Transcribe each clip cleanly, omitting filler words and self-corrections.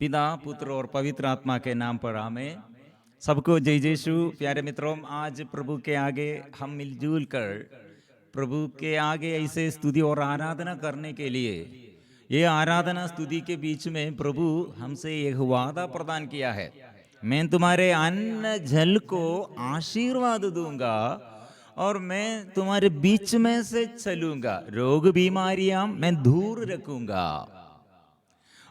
पिता पुत्र और पवित्र आत्मा के नाम पर आमेन। सबको जय यीशु। प्यारे मित्रों, आज प्रभु के आगे हम मिलजुल कर प्रभु के आगे ऐसे स्तुति और आराधना करने के लिए, ये आराधना स्तुति के बीच में प्रभु हमसे एक वादा प्रदान किया है। मैं तुम्हारे अन्न जल को आशीर्वाद दूंगा और मैं तुम्हारे बीच में से चलूंगा, रोग बीमारियां मैं दूर रखूंगा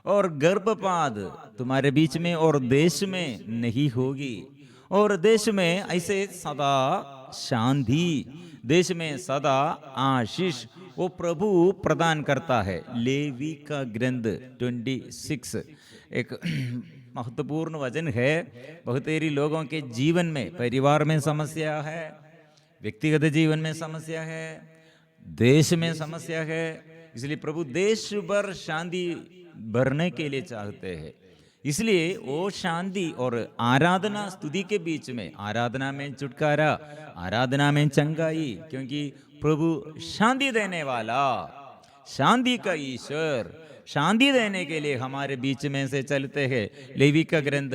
और गर्भपात तुम्हारे बीच में और देश में नहीं होगी, और देश में ऐसे सदा शांति, देश में सदा आशीष वो प्रभु प्रदान करता है। लेवी का ग्रंथ 26 एक महत्वपूर्ण वचन है। बहुतेरी लोगों के जीवन में, परिवार में समस्या है, व्यक्तिगत जीवन में समस्या है, देश में समस्या है, इसलिए प्रभु देश भर शांति भरने के लिए चाहते हैं। इसलिए वो शांति और आराधना स्तुति के बीच में, आराधना में छुटकारा, आराधना में चंगाई, क्योंकि प्रभु शांति देने वाला, शांति का ईश्वर, शांति देने के लिए हमारे बीच में से चलते हैं। लेवी का ग्रंथ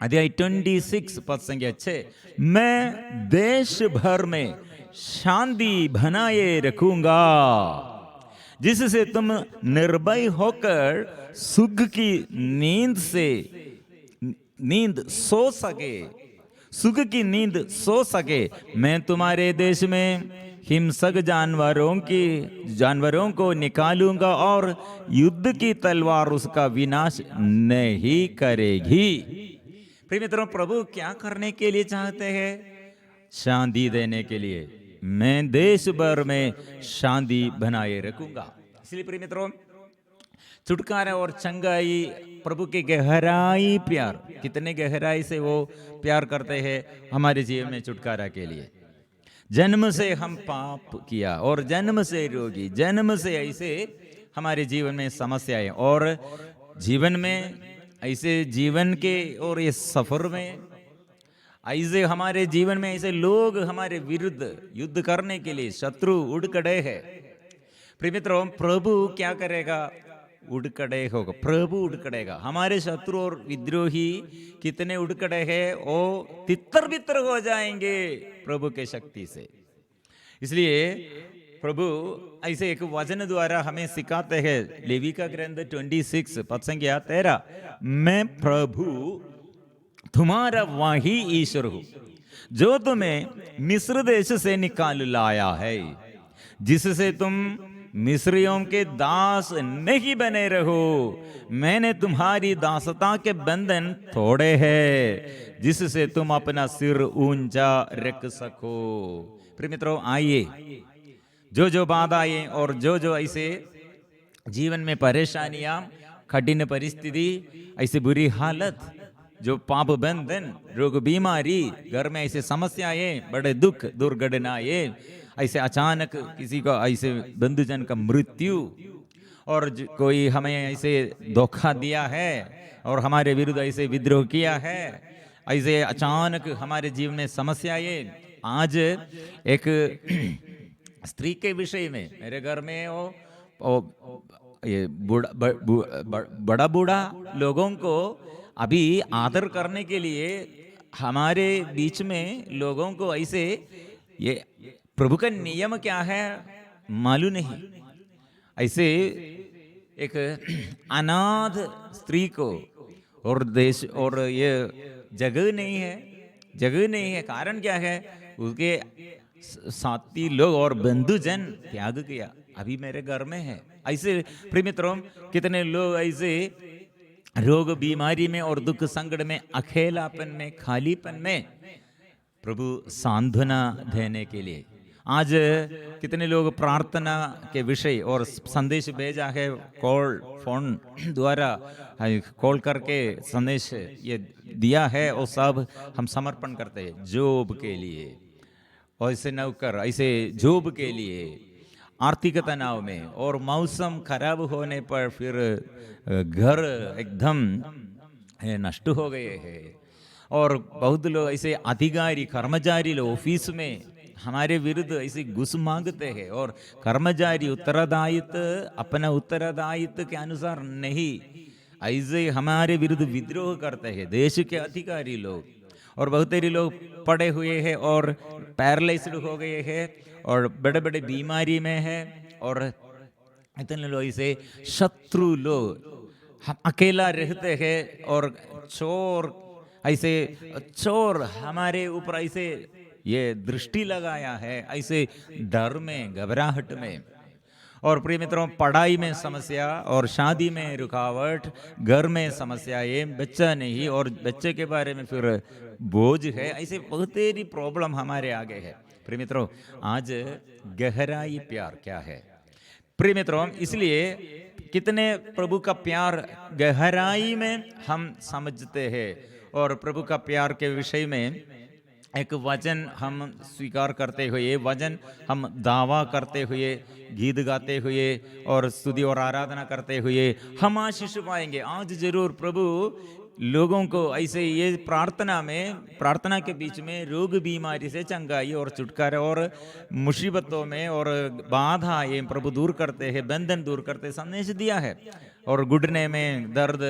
अध्याय 26 पद संख्या 6, मैं देश भर में शांति बनाए रखूंगा जिससे तुम निर्भय होकर सुख की नींद सो सके, सुख की नींद सो सके। मैं तुम्हारे देश में हिंसक जानवरों को निकालूंगा और युद्ध की तलवार उसका विनाश नहीं करेगी। प्रिय मित्रों, प्रभु क्या करने के लिए चाहते हैं? शांति देने के लिए। मैं देश भर में शांति बनाए रखूंगा। इसलिए प्रिय मित्रों, छुटकारा और चंगाई प्रभु के गहराई प्यार, कितने गहराई से वो प्यार करते हैं हमारे जीवन में छुटकारा के लिए। जन्म से हम पाप किया और जन्म से रोगी, जन्म से ऐसे हमारे जीवन में समस्याएं, और जीवन में ऐसे जीवन के और ये सफर में ऐसे हमारे जीवन में ऐसे लोग हमारे विरुद्ध युद्ध करने के लिए शत्रु उड़ खड़े हैं। प्रिय मित्रों, प्रभु क्या करेगा? उड़ खड़े होगा, प्रभु उड़ खड़ेगा। हमारे शत्रु और विद्रोही कितने उड़ खड़े हैं, वो तितर बितर हो जाएंगे प्रभु के शक्ति से। इसलिए प्रभु ऐसे एक वचन द्वारा हमें सिखाते हैं। लेवी का ग्रंथ 26 पद संख्या 13, मैं प्रभु तुम्हारा वही ईश्वर हूं जो तुम्हें मिस्र देश से निकाल लाया है, जिससे तुम मिस्रियों के दास नहीं बने रहो। मैंने तुम्हारी दासता के बंधन तोड़े हैं, जिससे तुम अपना सिर ऊंचा रख सको। प्रिय मित्रों, आइए, जो बाधाएं और जो ऐसे जीवन में परेशानियां, कठिन परिस्थिति, ऐसी बुरी हालत, जो पाप बंधन, रोग बीमारी, घर में ऐसे समस्याएं, बड़े दुख दुर्घटनाएं, ऐसे अचानक किसी का ऐसे बंधुजन का मृत्यु, और कोई हमें ऐसे धोखा दिया है और हमारे विरुद्ध ऐसे विद्रोह किया है, ऐसे अचानक हमारे जीवन में समस्याएं। आज एक स्त्री के विषय में, मेरे घर में ये बड़ा बूढ़ा लोगों को अभी आदर करने के लिए हमारे बीच में लोगों को ऐसे, ये प्रभु का नियम क्या है मालूम नहीं, ऐसे एक अनाथ स्त्री को, और देश और ये जगह नहीं है। कारण क्या है? उसके साथी लोग और बंधुजन त्याग किया, अभी मेरे घर में है। ऐसे प्रिय मित्रों, कितने लोग ऐसे रोग बीमारी में और दुख संकट में, अकेलापन में, खालीपन में प्रभु सांत्वना देने के लिए। आज कितने लोग प्रार्थना के विषय और संदेश भेजा है, फोन द्वारा कॉल करके संदेश ये दिया है, और सब हम समर्पण करते हैं जोब के लिए, और ऐसे नौकर ऐसे जोब के लिए आर्थिक तनाव में, और मौसम खराब होने पर फिर घर एकदम नष्ट हो गए हैं, और बहुत लोग ऐसे अधिकारी कर्मचारी लोग ऑफिस में हमारे विरुद्ध ऐसे घुस मांगते हैं, और कर्मचारी उत्तरदायित्व अपना उत्तरदायित्व के अनुसार नहीं, ऐसे हमारे विरुद्ध विद्रोह करते हैं देश के अधिकारी लोग, और बहुत सारे लोग पड़े हुए हैं और पैरालाइज्ड हो गए हैं और बड़े बड़े बीमारी में है, और इतने लोग ऐसे शत्रु लोग, हम अकेला रहते हैं और चोर हमारे ऊपर ऐसे ये दृष्टि लगाया है, ऐसे डर में, घबराहट में। और प्रिय मित्रों, पढ़ाई में समस्या और शादी में रुकावट, घर में समस्याएं, बच्चा नहीं और बच्चे के बारे में फिर बोझ है, ऐसे बहुत सारी प्रॉब्लम हमारे आगे है। प्रिय मित्रों, आज गहराई प्यार क्या है प्रिय मित्रों, इसलिए कितने प्रभु का प्यार गहराई में हम समझते हैं, और प्रभु का प्यार के विषय में एक वचन हम स्वीकार करते हुए, वचन हम दावा करते हुए, गीत गाते हुए और स्तुति और आराधना करते हुए हम आशीष पाएंगे। आज जरूर प्रभु लोगों को ऐसे ये प्रार्थना के बीच में रोग बीमारी से चंगाई और छुटकारा और मुसीबतों में और बाधा ये प्रभु दूर करते हैं, बंधन दूर करते संदेश दिया है। और घुटने में दर्द,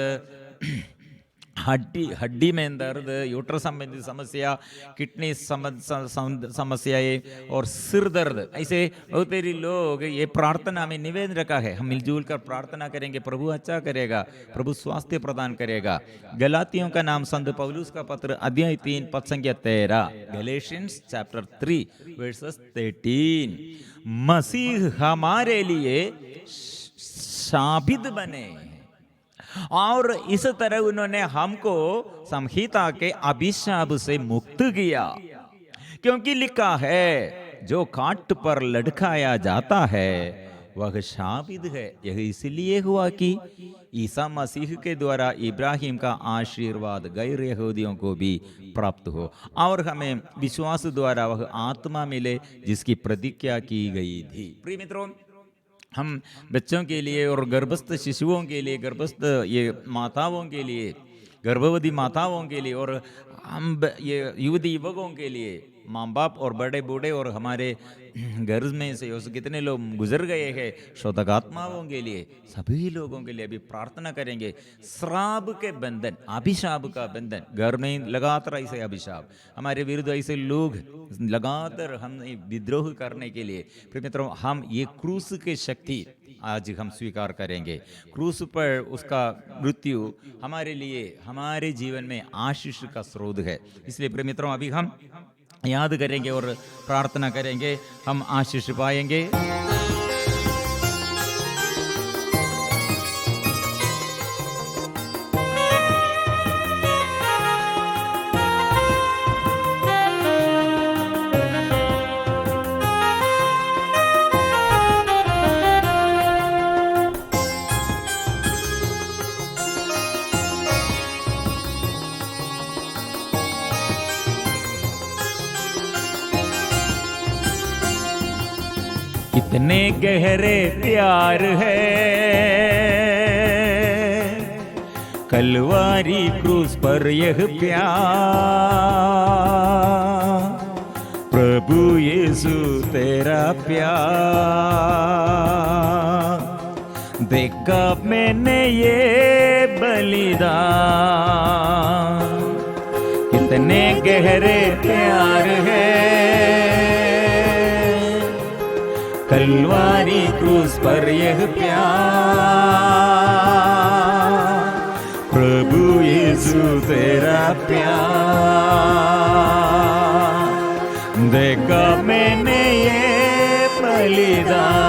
हड्डी में दर्द, यूट्रस संबंधी समस्या, किडनी समस्याएं और सिर दर्द, ऐसे बहुत सारे लोग ये प्रार्थना में निवेदन रखा है। हम मिलजुल कर प्रार्थना करेंगे, प्रभु अच्छा करेगा, प्रभु स्वास्थ्य प्रदान करेगा। गलातियों का नाम संत पौलुस का पत्र अध्याय 3 पद संख्या 13, गैलेशियंस चैप्टर 3 वर्सेस 13। मसीह हमारे लिए साबित बने और इस तरह उन्होंने हमको संहिता के अभिशाप से मुक्त किया, क्योंकि लिखा है जो काट पर लटकाया जाता है वह शापित है। यह इसलिए हुआ कि ईसा मसीह के द्वारा इब्राहिम का आशीर्वाद गैर यहूदियों को भी प्राप्त हो और हमें विश्वास द्वारा वह आत्मा मिले जिसकी प्रतिज्ञा की गई थी। प्रिय मित्रों, हम बच्चों के लिए और गर्भस्थ शिशुओं के लिए, गर्भस्थ ये माताओं के लिए, गर्भवती माताओं के लिए, और हम ये युवती युवकों के लिए, माँ बाप और बड़े बूढ़े और हमारे घर में से कितने लोग गुजर गए हैं, शोधकात्माओं के लिए, सभी लोगों के लिए अभी प्रार्थना करेंगे। श्राप के बंधन, अभिशाप का बंधन, घर में लगातार ऐसे अभिशाप, हमारे विरुद्ध ऐसे लोग लगातार हम विद्रोह करने के लिए, फिर मित्रों हम ये क्रूस की शक्ति आज हम स्वीकार करेंगे। क्रूस पर उसका मृत्यु हमारे लिए, हमारे जीवन में आशीष का स्रोत है। इसलिए प्रिय मित्रों, अभी हम याद करेंगे और प्रार्थना करेंगे, हम आशीष पाएंगे। कितने गहरे प्यार है कलवारी क्रूस पर यह प्यार, प्रभु यीशु तेरा प्यार देखा मैंने ये बलिदान। कितने गहरे प्यार है कलवारी क्रूस पर यह प्यार, प्रभु यीशु तेरा प्यार देखा मैंने ये बलिदान।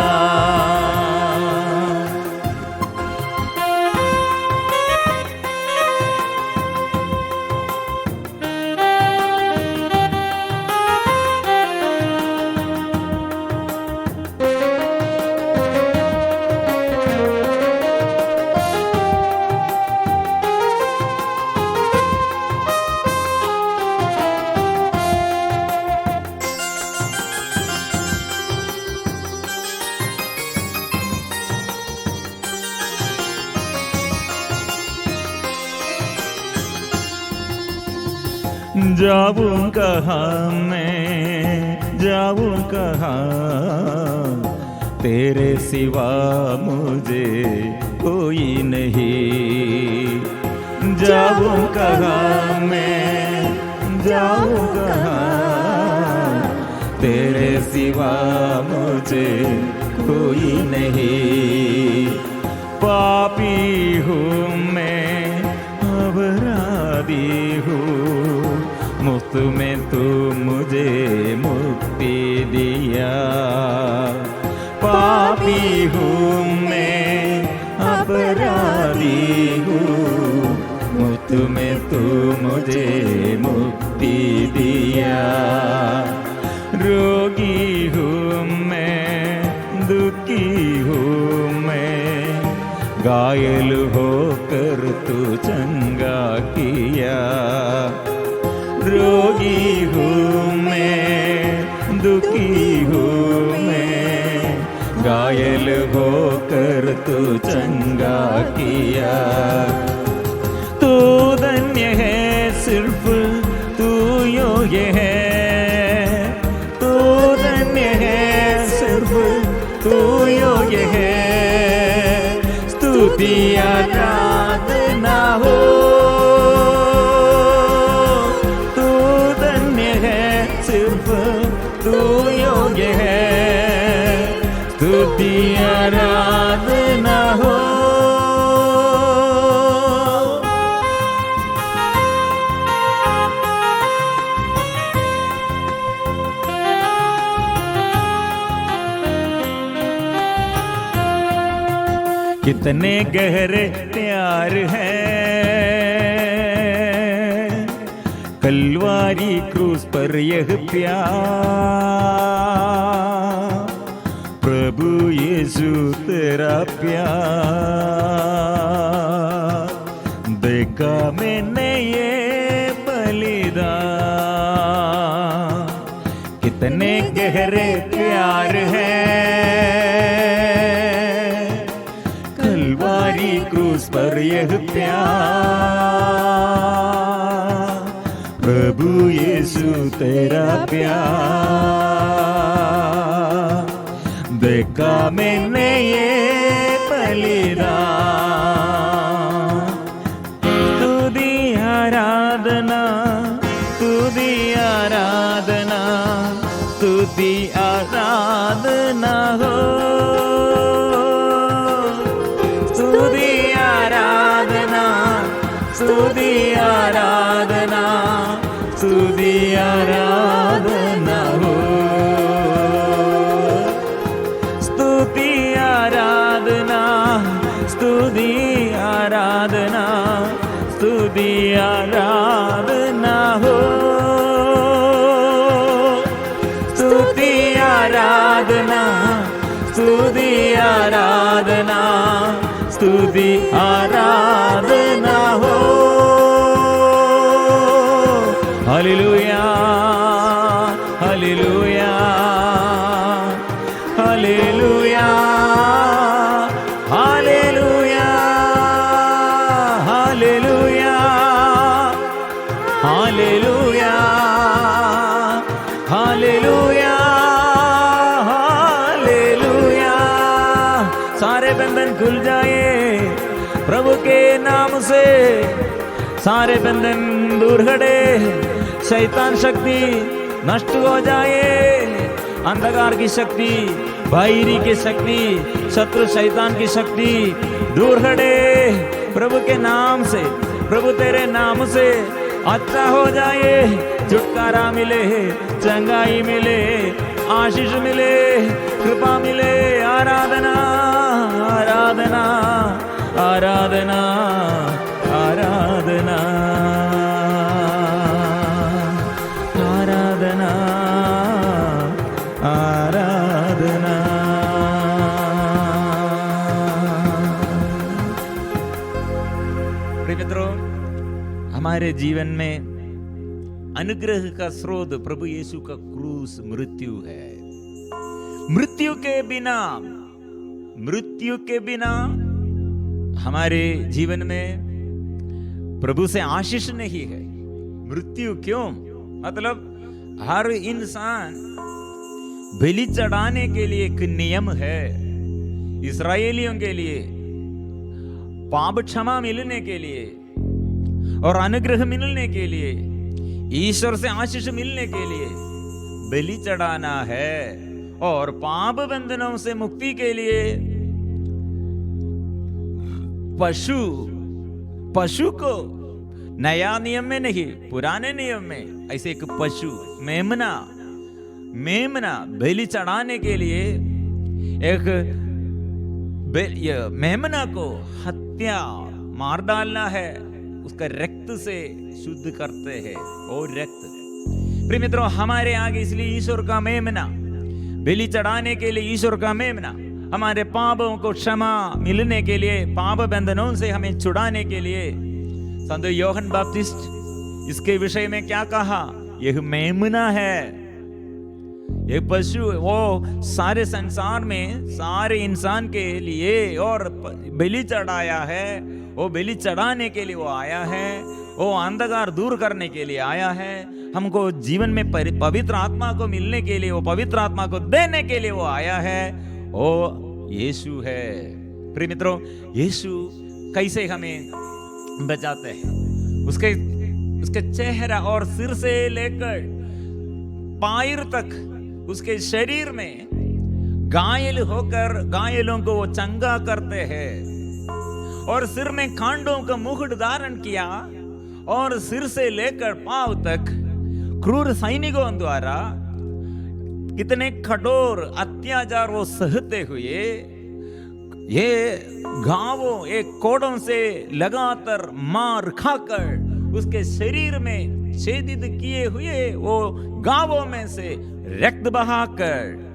जाऊं कहाँ मैं, जाऊं कहाँ, तेरे सिवा मुझे कोई नहीं। जाऊं कहाँ मैं, जाऊं कहाँ, तेरे सिवा मुझे कोई नहीं। पापी हूँ मैं, अपराधी हूँ, मुफ्त में तू मुझे मुक्ति दिया। पापी हूँ मैं, अपराधी हूँ, मुफ्त में तू मुझे मुक्ति दिया। रोगी हूँ मैं, दुखी हूँ मैं, घायल होकर तू चंगा किया। रोगी हूँ मैं, दुखी हूँ मैं, घायल होकर तू चंगा किया। तू धन्य है सिर्फ तू योग्य है, तू धन्य है सिर्फ तू योग्य है। स्तुति आराधना हो, तू धन्य है सिर्फ तू योग्य है। स्तुति आराधना हो। कितने गहरे प्यार है कलवारी क्रूस पर यह प्यार। प्रभु यीशु तेरा प्यार देखा मैंने ये बलिदान। कितने गहरे प्यार है क्रूस पर यह प्यार। प्रभु यीशु तेरा प्यार देखा मैंने ये बलिदान। स्तुति आराधना, स्तुति आराधना, स्तुति आराधना हो। स्तुति आराधना, स्तुति आराधना, स्तुति आराधना हो। स्तुति आराधना, स्तुति आराधना, स्तुति आराधना हो। स्तुति आराधना, स्तुति आराधना, स्तुति आराधना हो। Hallelujah, hallelujah, hallelujah, hallelujah, hallelujah, hallelujah, hallelujah, hallelujah. सारे बंधन खुल जाए प्रभु के नाम से, सारे बंधन दूर हटे, शैतान शक्ति नष्ट हो जाए, अंधकार की शक्ति, भाईरी की शक्ति, शत्रु शैतान की शक्ति दूर हटे प्रभु के नाम से। प्रभु तेरे नाम से अच्छा हो जाए, छुटकारा मिले, चंगाई मिले, आशीष मिले, कृपा मिले। आराधना, आराधना, आराधना, आराधना, आराधना, आराधना। प्रिय मित्रों, हमारे जीवन में अनुग्रह का स्रोत प्रभु यीशु का क्रूस मृत्यु है। मृत्यु के बिना हमारे जीवन में प्रभु से आशीष नहीं है। मृत्यु क्यों? मतलब हर इंसान बलि चढ़ाने के लिए एक नियम है। इस्राएलियों के लिए पाप क्षमा मिलने के लिए और अनुग्रह मिलने के लिए, ईश्वर से आशीष मिलने के लिए बलि चढ़ाना है। और पाप बंधनों से मुक्ति के लिए पशु को, नया नियम में नहीं, पुराने नियम में ऐसे एक पशु मेमना बलि चढ़ाने के लिए एक मेमना को हत्या मार डालना है, उसका रक्त से शुद्ध करते हैं। और रक्त प्रिय मित्रों, हमारे आगे इसलिए ईश्वर का मेमना, बलि चढ़ाने के लिए ईश्वर का मेमना, हमारे पापों को क्षमा मिलने के लिए, पाप बंधनों से हमें छुड़ाने के लिए। संत योहन बपतिस्ट इसके विषय में क्या कहा? यह मेमना है, ये पशु, वो सारे संसार में सारे इंसान के लिए और बलि चढ़ाया है। वो बलि चढ़ाने के लिए वो आया है, वो अंधकार दूर करने के लिए आया है, हमको जीवन में पवित्र आत्मा को मिलने के लिए, वो पवित्र आत्मा को देने के लिए वो आया है। वो यीशु है। प्रिय मित्रों, यीशु कैसे हमें बचाते हैं? उसके चेहरा और सिर से लेकर पैर तक उसके शरीर में घायल होकर घायलों को वो चंगा करते हैं। और सिर में खांडों का मुकुट धारण किया और सिर से लेकर पांव तक क्रूर सैनिकों द्वारा कितने कठोर अत्याचार वो सहते हुए, ये घावों, एक कोड़ों से लगातार मार खाकर उसके शरीर में छेदित किए हुए वो घावों में से रक्त बहाकर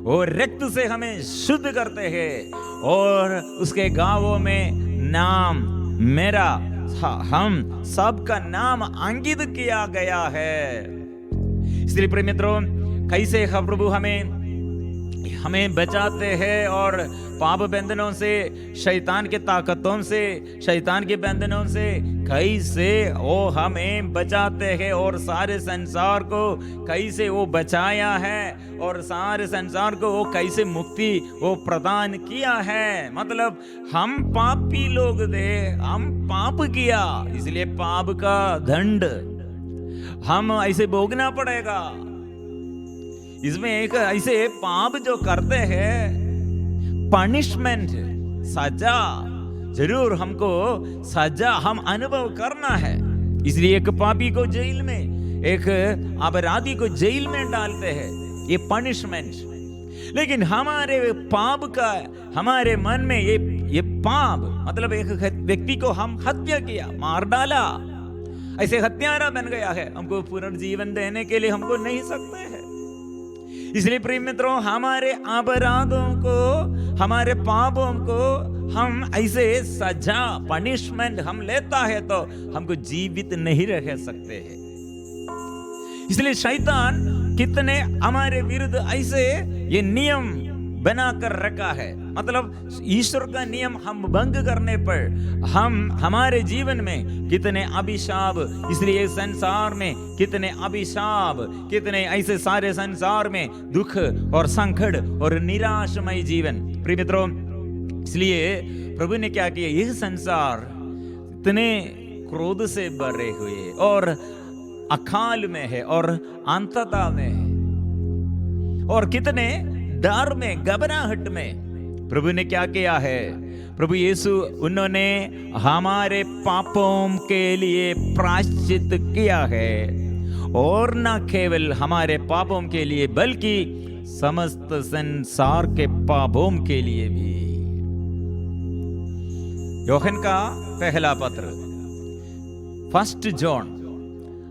वो रक्त से हमें शुद्ध करते हैं। और उसके घावों में नाम मेरा, हम सबका नाम अंकित किया गया है। इसलिए प्रिय मित्रों, कैसे प्रभु हमें बचाते हैं और पाप बंधनों से, शैतान के ताकतों से, शैतान के बंधनों से कैसे वो हमें बचाते हैं और सारे संसार को कैसे वो बचाया है और सारे संसार को वो कैसे मुक्ति वो प्रदान किया है। मतलब हम पापी लोग थे, हम पाप किया, इसलिए पाप का दंड हम ऐसे भोगना पड़ेगा। इसमें एक ऐसे पाप जो करते हैं, पनिशमेंट, सजा, जरूर हमको सजा हम अनुभव करना है। इसलिए एक पापी को जेल में, एक अपराधी को जेल में डालते हैं, ये पनिशमेंट। लेकिन हमारे पाप का, हमारे मन में ये पाप, मतलब एक व्यक्ति को हम हत्या किया, मार डाला, ऐसे हत्यारा बन गया है, हमको पुनर्जीवन देने के लिए हमको नहीं सकते हैं। इसलिए प्रिय मित्रों, हमारे अपराधों को, हमारे पापों को हम ऐसे सजा, पनिशमेंट हम लेता है तो हमको जीवित नहीं रह सकते हैं। इसलिए शैतान कितने हमारे विरुद्ध ऐसे ये नियम बनाकर रखा है। मतलब ईश्वर का नियम हम भंग करने पर हमारे जीवन में कितने अभिशाप, इसलिए संसार में कितने अभिशाप, कितने ऐसे सारे संसार में दुख और संकट और निराशमय जीवन। प्रिय मित्रों, इसलिए प्रभु ने क्या किया, यह संसार इतने क्रोध से भरे हुए और अकाल में है और अंतता में है और कितने डर में, घबराहट में प्रभु ने क्या किया है? प्रभु यीशु, उन्होंने हमारे पापों के लिए प्रायश्चित किया है और न केवल हमारे पापों के लिए बल्कि समस्त संसार के पापों के लिए भी। योहन का पहला पत्र, 1 जॉन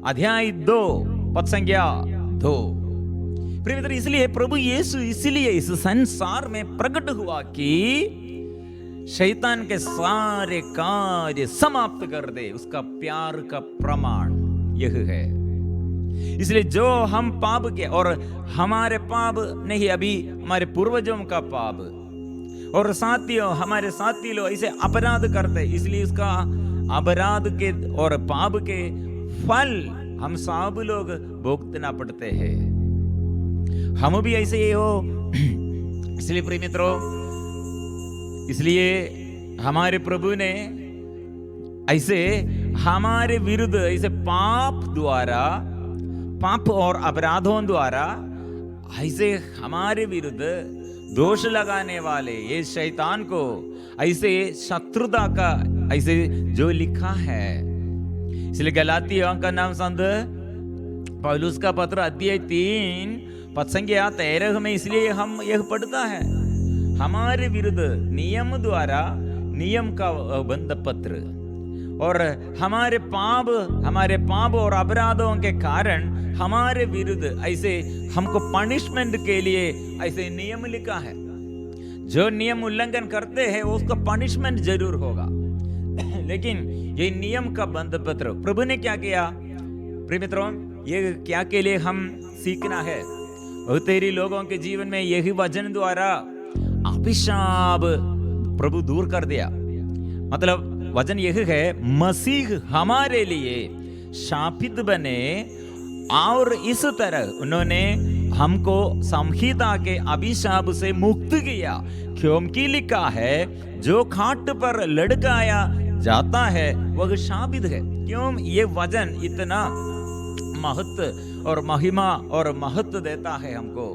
अध्याय 2 पद संख्या 2। प्रिय मित्र, इसलिए प्रभु यीशु इसलिए इस संसार में प्रकट हुआ कि शैतान के सारे कार्य समाप्त कर दे। उसका प्यार का प्रमाण यह है। इसलिए जो हम पाप के, और हमारे पाप नहीं, अभी हमारे पूर्वजों का पाप, और साथियों, हमारे साथी लोग ऐसे अपराध करते, इसलिए उसका अपराध के और पाप के फल हम सब लोग भुगतना पड़ते हैं। हम भी ऐसे ही हो। इसलिए प्रिय मित्रों, इसलिए हमारे प्रभु ने ऐसे हमारे विरुद्ध ऐसे पाप और अपराधों द्वारा ऐसे हमारे विरुद्ध दोष लगाने वाले ये शैतान को ऐसे शत्रुता का ऐसे जो लिखा है। इसलिए गलातियों का नाम संत पौलुस का पत्र अध्याय 3 पद संख्या 13 में इसलिए हम यह पढ़ता है, हमारे विरुद्ध नियम द्वारा नियम का बंध पत्र और हमारे पाप और अपराधों के कारण हमारे विरुद्ध ऐसे हमको पनिशमेंट के लिए ऐसे नियम लिखा है। जो नियम उल्लंघन करते हैं उसका पनिशमेंट जरूर होगा। लेकिन ये नियम का बंध पत्र प्रभु ने क्या किया? प्रिय मित्रों, ये क्या के लिए हम सीखना है? तेरी लोगों के जीवन में यही वचन द्वारा अभिशाप प्रभु दूर कर दिया। मतलब वचन यह है, मसीह हमारे लिए शापित बने और इस तरह उन्होंने हमको संहिता के अभिशाप से मुक्त किया, क्योंकि लिखा है जो खाट पर लटकाया जाता है वह शापित है। क्यों ये वचन इतना महत्व और महिमा और महत्व देता है हमको?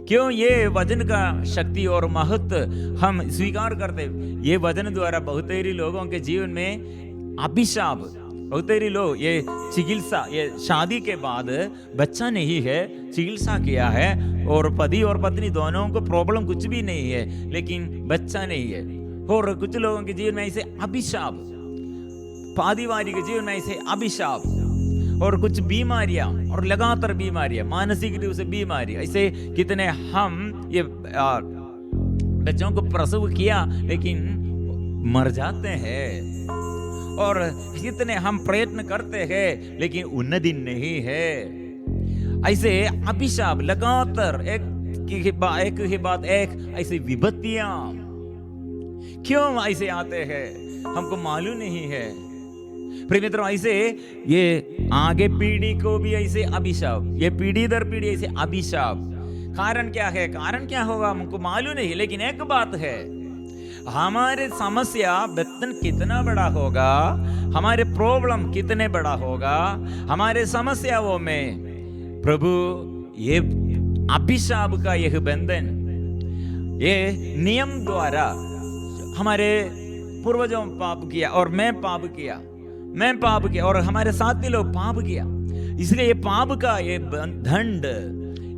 क्यों ये वचन का शक्ति और महत्व हम स्वीकार करते? ये वचन द्वारा बहुतेरी लोगों के जीवन में अभिशाप, बहुतेरी लोग ये चिकित्सा, ये शादी के बाद बच्चा नहीं है, चिकित्सा किया है और पति और पत्नी दोनों को प्रॉब्लम कुछ भी नहीं है लेकिन बच्चा नहीं है। और कुछ लोगों के जीवन में ऐसे अभिशाप, पारिवारिक जीवन में ऐसे अभिशाप और कुछ बीमारियां और लगातार बीमारियां, मानसिक रूप से बीमारियां, ऐसे कितने हम ये बच्चों को प्रसव किया लेकिन मर जाते हैं और कितने हम प्रयत्न करते हैं लेकिन उन्नति नहीं है। ऐसे अभिशाप लगातार एक ही बात ऐसी विपत्तियां क्यों ऐसे आते हैं हमको मालूम नहीं है। प्रिय मित्रों, ऐसे ये आगे पीढ़ी को भी ऐसे अभिशाप, ये पीढ़ी दर पीढ़ी ऐसे अभिशाप। कारण क्या है? कारण क्या होगा हमको मालूम नहीं, लेकिन एक बात है, हमारे समस्या वेतन कितना बड़ा होगा, हमारे प्रॉब्लम कितने बड़ा होगा, हमारे समस्याओं में प्रभु ये अभिशाप का यह बंधन, ये नियम द्वारा हमारे पूर्वजों पाप किया और मैं पाप किया और हमारे साथी लोग पाप किया, इसलिए ये पाप का ये दंड,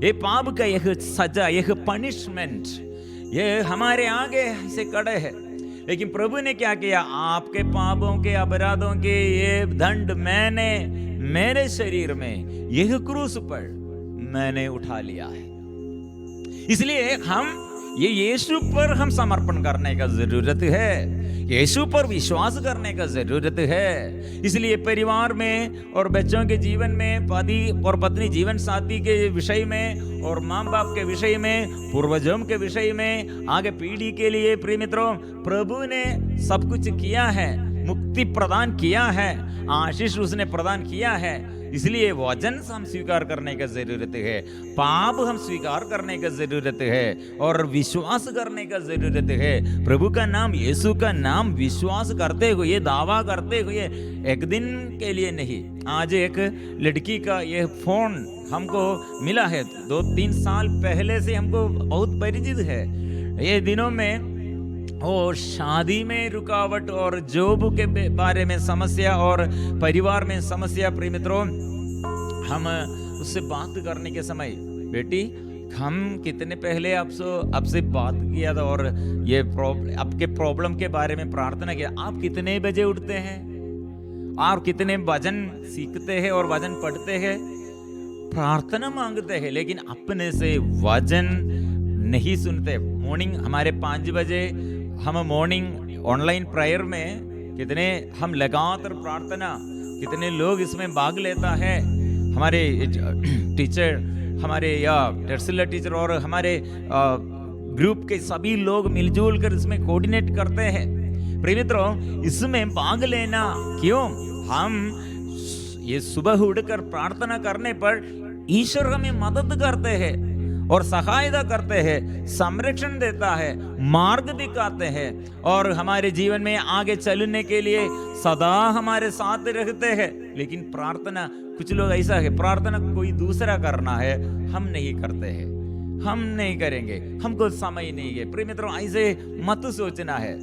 ये पाप का यह सजा, यह पनिशमेंट ये हमारे आगे से खड़े है। लेकिन प्रभु ने क्या किया? आपके पापों के अपराधों के ये दंड मैंने मेरे शरीर में यह क्रूस पर मैंने उठा लिया है। इसलिए हम ये यीशु पर हम समर्पण करने का जरूरत है, यीशु पर विश्वास करने का जरूरत है। इसलिए परिवार में और बच्चों के जीवन में, पति और पत्नी जीवन साथी के विषय में और माँ बाप के विषय में, पूर्वजों के विषय में, आगे पीढ़ी के लिए प्रिय मित्रों प्रभु ने सब कुछ किया है, मुक्ति प्रदान किया है, आशीष उसने प्रदान किया है। इसलिए वचन हम स्वीकार करने का जरूरत है, पाप हम स्वीकार करने का जरूरत है और विश्वास करने का जरूरत है। प्रभु का नाम, यीशु का नाम विश्वास करते हुए, दावा करते हुए, एक दिन के लिए नहीं। आज एक लड़की का यह फोन हमको मिला है, 2-3 साल पहले से हमको बहुत परिचित है। ये दिनों में और शादी में रुकावट और जॉब के बारे में समस्या और परिवार में समस्या। प्रिय मित्रों, हम उससे बात करने के समय, बेटी हम कितने पहले आपसे बात किया था और ये आपके प्रॉब्लम के बारे में प्रार्थना किया। आप कितने बजे उठते हैं? आप कितने वचन सीखते हैं और वचन पढ़ते हैं? प्रार्थना मांगते हैं लेकिन अपने से वचन नहीं सुनते। मॉर्निंग हमारे 5 बजे हम मॉर्निंग ऑनलाइन प्रेयर में कितने हम लगातार प्रार्थना, कितने लोग इसमें भाग लेता है। हमारे टीचर, हमारे टर्सिलर टीचर और हमारे ग्रुप के सभी लोग मिलजुल कर इसमें कोऑर्डिनेट करते हैं। प्रिय मित्रों, इसमें भाग लेना क्यों? हम ये सुबह उठकर प्रार्थना करने पर ईश्वर हमें मदद करते हैं और सहायता करते हैं, संरक्षण देता है, मार्ग दिखाते हैं और हमारे जीवन में आगे चलने के लिए सदा हमारे साथ रहते हैं। लेकिन प्रार्थना, कुछ लोग ऐसा है, प्रार्थना कोई दूसरा करना है, हम नहीं करते हैं, हम नहीं करेंगे, हमको समय नहीं है। प्रिय मित्रों, ऐसे मत सोचना है,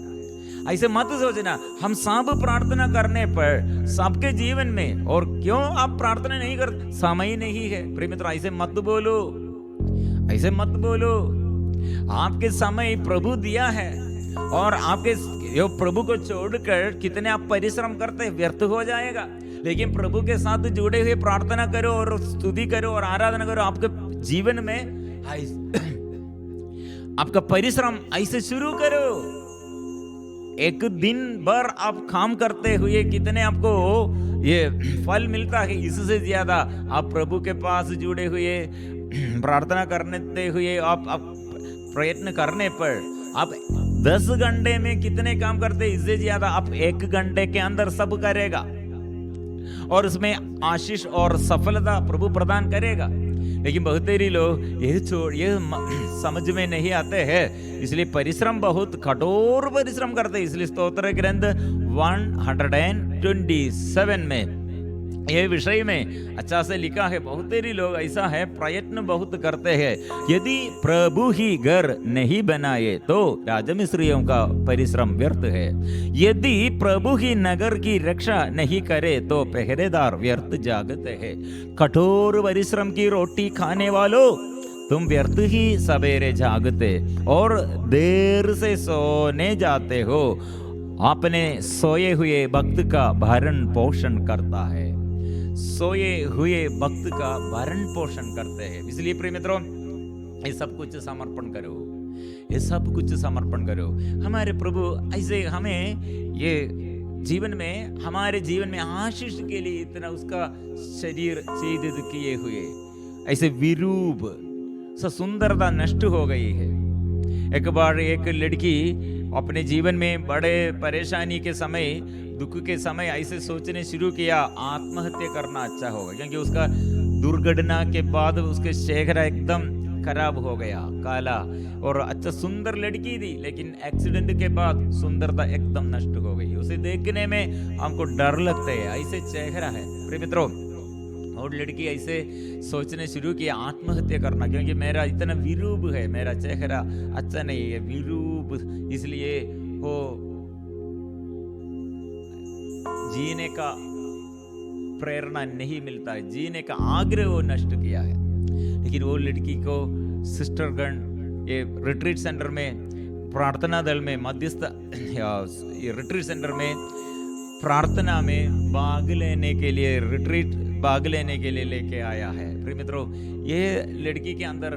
ऐसे मत सोचना। हम सब प्रार्थना करने पर सबके जीवन में, और क्यों आप प्रार्थना नहीं करते, समय नहीं है। प्रिय मित्रों, ऐसे मत बोलो, ऐसे मत बोलो। आपके समय प्रभु दिया है और आपके प्रभु को छोड़कर कितने आप परिश्रम करते व्यर्थ हो जाएगा। लेकिन प्रभु के साथ जुड़े हुए प्रार्थना करो और स्तुति करो और आराधना करो। आपके जीवन में आपका परिश्रम ऐसे शुरू करो। एक दिन भर आप काम करते हुए कितने आपको ये फल मिलता है, इससे ज्यादा आप प्रभु के पास जुड़े हुए प्रार्थना करने हुए आप प्रयत्न करने पर आप 10 घंटे में कितने काम करते, इससे ज्यादा आप 1 घंटे के अंदर सब करेगा और उसमें आशीष और सफलता प्रभु प्रदान करेगा। लेकिन बहुत देरी लोग ये समझ में नहीं आते हैं, इसलिए परिश्रम, बहुत कठोर परिश्रम करते हैं। इसलिए स्तोत्र ग्रंथ 127 में ये विषय में अच्छा से लिखा है। बहुत देरी लोग ऐसा है, प्रयत्न बहुत करते हैं। यदि प्रभु ही घर नहीं बनाए तो राजमिस्त्रियों का परिश्रम व्यर्थ है। यदि प्रभु ही नगर की रक्षा नहीं करे तो पहरेदार व्यर्थ जागते हैं। कठोर परिश्रम की रोटी खाने वालों, तुम व्यर्थ ही सवेरे जागते और देर से सोने जाते हो। अपने सोए हुए भक्त का भरण पोषण करता है, सोए हुए भक्त का भरण पोषण करते हैं। इसलिए प्रिय मित्रों, ये सब कुछ समर्पण करो, ये सब कुछ समर्पण करो। हमारे प्रभु ऐसे हमें ये जीवन में, हमारे जीवन में आशीष के लिए इतना उसका शरीर छेदित किए हुए, ऐसे विरूप सुंदरता नष्ट हो गई है। एक बार एक लड़की अपने जीवन में बड़े परेशानी के समय, दुख के समय ऐसे सोचने शुरू किया, आत्महत्या करना अच्छा होगा, क्योंकि उसका दुर्घटना के बाद उसके चेहरा एकदम खराब हो गया, काला, और अच्छा सुंदर लड़की थी, लेकिन एक्सीडेंट के बाद सुंदरता एकदम नष्ट हो गई। उसे देखने में हमको डर लगता है, ऐसे चेहरा है। प्रिय मित्रों, और लड़की ऐसे सोचने शुरू किया आत्महत्या करना, क्योंकि मेरा इतना विरूप है, मेरा चेहरा अच्छा नहीं है, विरूप, इसलिए वो जीने का प्रेरणा नहीं मिलता है, जीने का आग्रह वो नष्ट किया है। लेकिन वो लड़की को सिस्टरगण ये रिट्रीट सेंटर में, प्रार्थना दल में, मध्यस्थ रिट्रीट सेंटर में प्रार्थना में भाग लेने के लिए, रिट्रीट भाग लेने के लिए लेके आया है। प्रिय मित्रों, ये लड़की के अंदर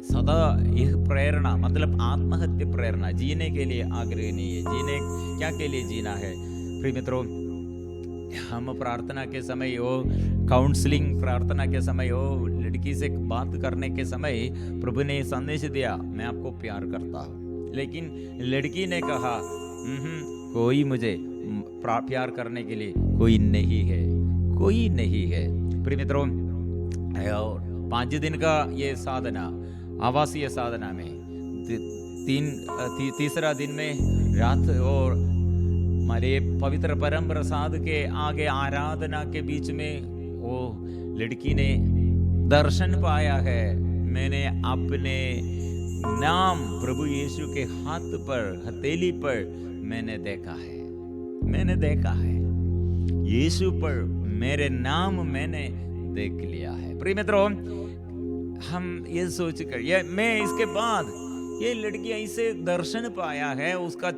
सदा यह प्रेरणा, मतलब आत्महत्या प्रेरणा, जीने के लिए आग्रह नहीं है। जीने क्या के लिए जीना है? प्रिय मित्रों, हम प्रार्थना के समय हो, काउंसलिंग प्रार्थना के समय हो, लड़की से बात करने के समय प्रभु ने संदेश दिया, मैं आपको प्यार करता हूँ। लेकिन लड़की ने कहा, कोई मुझे प्यार करने के लिए कोई नहीं है, कोई नहीं है। प्रिय मित्रों, 5 दिन का ये साधना, आवासीय साधना में तीसरा दिन में रात और हमारे पवित्र परम प्रसाद के आगे आराधना के बीच में वो लड़की ने दर्शन पाया है। मैंने अपने नाम प्रभु यीशु के हाथ पर, हथेली पर मैंने देखा है, मैंने देखा है, यीशु पर मेरे नाम मैंने देख लिया है। प्रिय मित्रों, हम ये सोच कर, मैं इसके बाद ये लड़की ऐसे दर्शन पाया है, उसका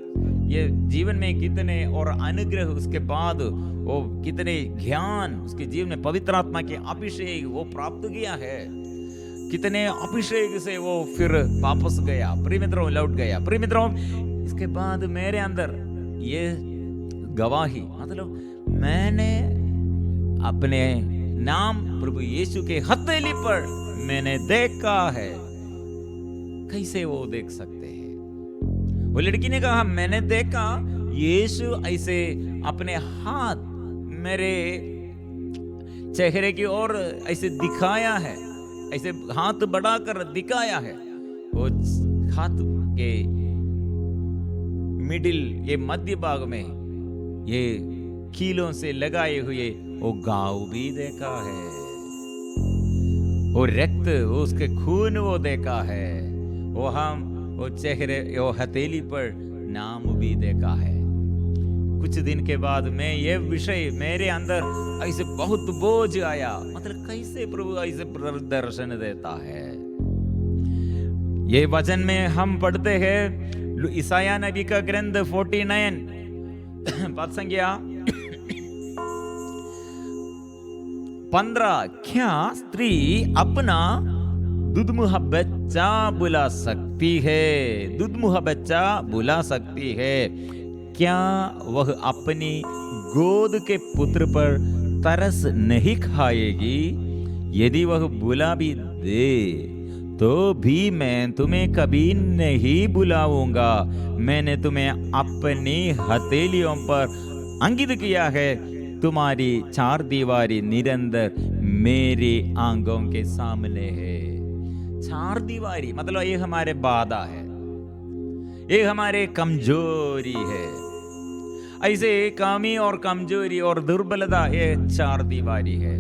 ये जीवन में कितने और अनुग्रह, उसके बाद वो कितने ज्ञान उसके जीवन में, पवित्र आत्मा के अभिषेक वो प्राप्त किया है, कितने अभिषेक से वो फिर वापस गया, प्रिय मित्रों, लौट गया। प्रिय मित्रों, इसके बाद मेरे अंदर ये गवाही, मतलब मैंने अपने नाम प्रभु यीशु के हथेली पर मैंने देखा है। कैसे वो देख सकते हैं? वो लड़की ने कहा, मैंने देखा यीशु ऐसे अपने हाथ मेरे चेहरे की ओर ऐसे दिखाया है, ऐसे हाथ बढ़ाकर दिखाया है। वो हाथ के मिडिल, ये मध्य भाग में ये कीलों से लगाए हुए वो घाव भी देखा है, वो रक्त, वो उसके खून वो देखा है, वो चेहरे, वो हथेली पर नाम भी देखा है। कुछ दिन के बाद में ये विषय मेरे अंदर ऐसे बहुत बोझ आया, मतलब कैसे प्रभु ऐसे दर्शन देता है। ये वचन में हम पढ़ते हैं ईसाया नबी का ग्रंथ 49 पद संख्या 15, क्या स्त्री अपना दुधमुहा बच्चा बुला सकती है? दुधमुहा बच्चा बुला सकती है, क्या वह अपनी गोद के पुत्र पर तरस नहीं खाएगी? यदि वह बुला भी दे तो भी मैं तुम्हें कभी नहीं बुलाऊंगा। मैंने तुम्हें अपनी हथेलियों पर अंकित किया है, तुम्हारी चार दीवारी निरंतर मेरे आंगों के सामने है। चार दीवारी मतलब ये हमारे बाधा है, ये हमारे कमजोरी है। ऐसे कमी और कमजोरी और दुर्बलता ये चार दीवारी है।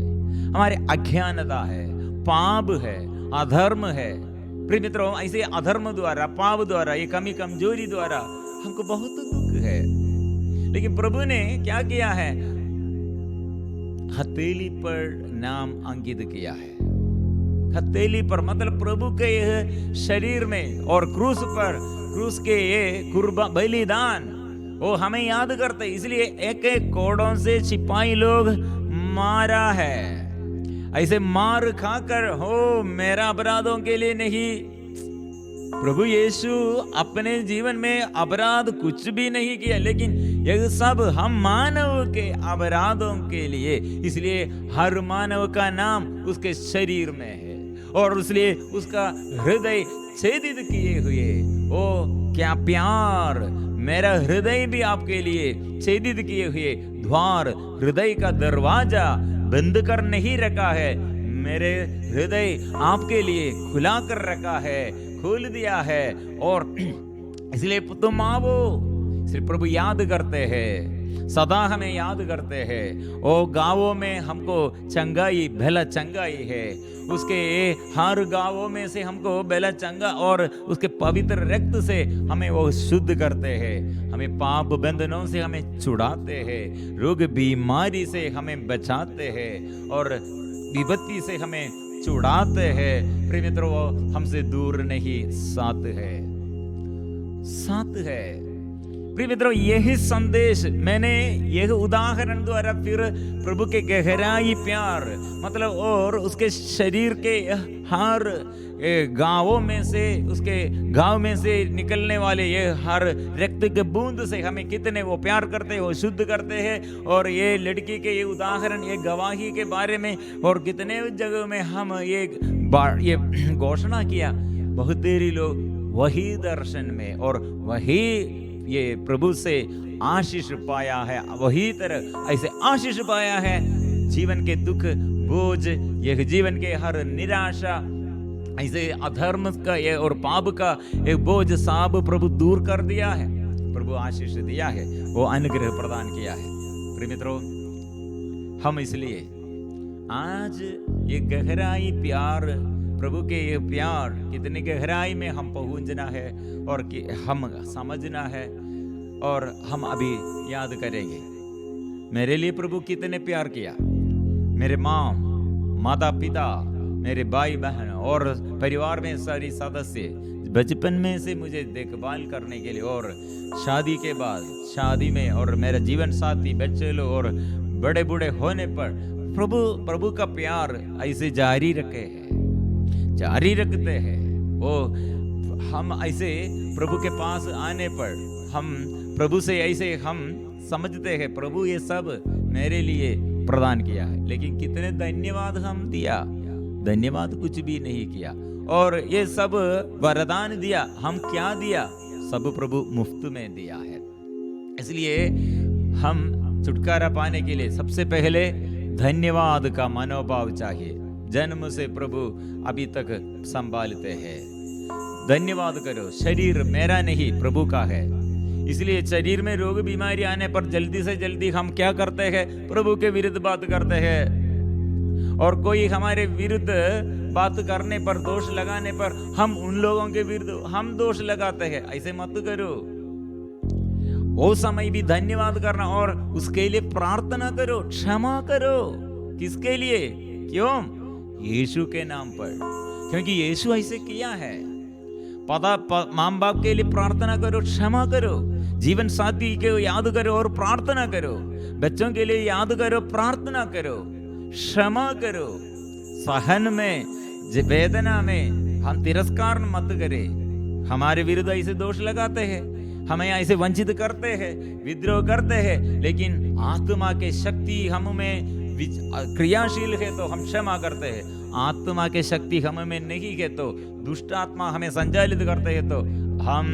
हमारे अज्ञानता है, पाप है, अधर्म है। प्रिय मित्रों, ऐसे अधर्म द्वारा, पाप द्वारा, ये कमी कमजोरी द्वारा हमको बहुत दुख है। लेकिन प्रभु ने क्या किया है? हथेली पर नाम अंकित किया है। हथेली पर मतलब प्रभु के यह शरीर में और क्रूस पर, क्रूस के ये कुर्बान बलिदान वो हमें याद करते, इसलिए एक एक कोड़ों से सिपाही लोग मारा है। ऐसे मार खाकर हो मेरा अपराधों के लिए नहीं। प्रभु यीशु अपने जीवन में अपराध कुछ भी नहीं किया, लेकिन यह सब हम मानव के अपराधों के लिए, इसलिए हर मानव का नाम उसके शरीर में है और इसलिए उसका हृदय छेदित किए हुए। ओ क्या प्यार! मेरा हृदय भी आपके लिए छेदित किए हुए द्वार, हृदय का दरवाजा बंद कर नहीं रखा है, मेरे हृदय आपके लिए खुला कर रखा है, खोल दिया है। और इसलिए तुम आओ। सिर्फ प्रभु याद करते हैं, सदा हमें याद करते हैं। ओ गांवों में हमको चंगाई, भला चंगाई है, उसके हर गांवों में से हमको भला चंगा और उसके पवित्र रक्त से हमें वो शुद्ध करते हैं, हमें पाप बंधनों से हमें छुड़ाते हैं, रोग बीमारी से हमें बचाते हैं और विपत्ति से हमें छुड़ाते हैं। प्रिय मित्रों, वो हमसे दूर नहीं, साथ है, साथ है। प्रिय मित्रों, यही संदेश मैंने यह उदाहरण द्वारा फिर प्रभु के गहराई प्यार मतलब और उसके शरीर के हर गांवों में से, उसके गांव में से निकलने वाले ये हर रक्त के बूंद से हमें कितने वो प्यार करते हैं, वो शुद्ध करते हैं। और ये लड़की के ये उदाहरण, ये गवाही के बारे में और कितने जगह में हम ये घोषणा किया, बहुत देरी लोग वही दर्शन में और वही ये प्रभु से आशीष पाया है, वही तरह ऐसे आशीष पाया है। जीवन के दुख बोझ, यह जीवन के हर निराशा, ऐसे अधर्म का ये और पाप का एक बोझ सब प्रभु दूर कर दिया है, प्रभु आशीष दिया है, वो अनुग्रह प्रदान किया है। प्रिय मित्रों, हम इसलिए आज ये गहराई प्यार, प्रभु के ये प्यार कितनी गहराई में हम पहुंचना है और कि हम समझना है और हम अभी याद करेंगे। मेरे लिए प्रभु कितने प्यार किया, मेरे माता पिता, मेरे भाई बहन और परिवार में सारी सदस्य बचपन में से मुझे देखभाल करने के लिए और शादी के बाद, शादी में और मेरा जीवन साथी, बच्चे लोग और बड़े बूढ़े होने पर प्रभु का प्यार ऐसे जारी रखे हैं, जारी रखते हैं। वो हम ऐसे प्रभु के पास आने पर हम प्रभु से ऐसे हम समझते हैं प्रभु ये सब मेरे लिए प्रदान किया है, लेकिन कितने धन्यवाद हम दिया, धन्यवाद कुछ भी नहीं किया। और ये सब वरदान दिया, हम क्या दिया? सब प्रभु मुफ्त में दिया है। इसलिए हम छुटकारा पाने के लिए सबसे पहले धन्यवाद का मनोभाव चाहिए, जन्म से प्रभु अभी तक संभालते हैं। धन्यवाद करो, शरीर मेरा नहीं प्रभु का है। इसलिए शरीर में रोग बीमारी आने पर जल्दी से जल्दी हम क्या करते हैं, प्रभु के विरुद्ध बात करते हैं। और कोई हमारे विरुद्ध बात करने पर, दोष लगाने पर हम उन लोगों के विरुद्ध हम दोष लगाते हैं। ऐसे मत करो। वो समय भी धन्यवाद करना और उसके लिए प्रार्थना करो, क्षमा करो। किसके लिए? क्यों? यीशु के नाम पर, क्योंकि यीशु ऐसे किया है। माँ बाप के लिए प्रार्थना करो, क्षमा करो। जीवन साथी को याद करो और प्रार्थना करो। बच्चों के लिए याद करो, प्रार्थना करो, क्षमा करो। सहन में, वेदना में हम तिरस्कार मत करें। हमारे विरुद्ध ऐसे दोष लगाते हैं, हमें ऐसे वंचित करते हैं, विद्रोह करते हैं, लेकिन आत्मा के शक्ति हम में क्रियाशील है तो हम क्षमा करते हैं। आत्मा के शक्ति हम में नहीं है तो, दुष्ट आत्मा हमें संचालित करते हैं तो हम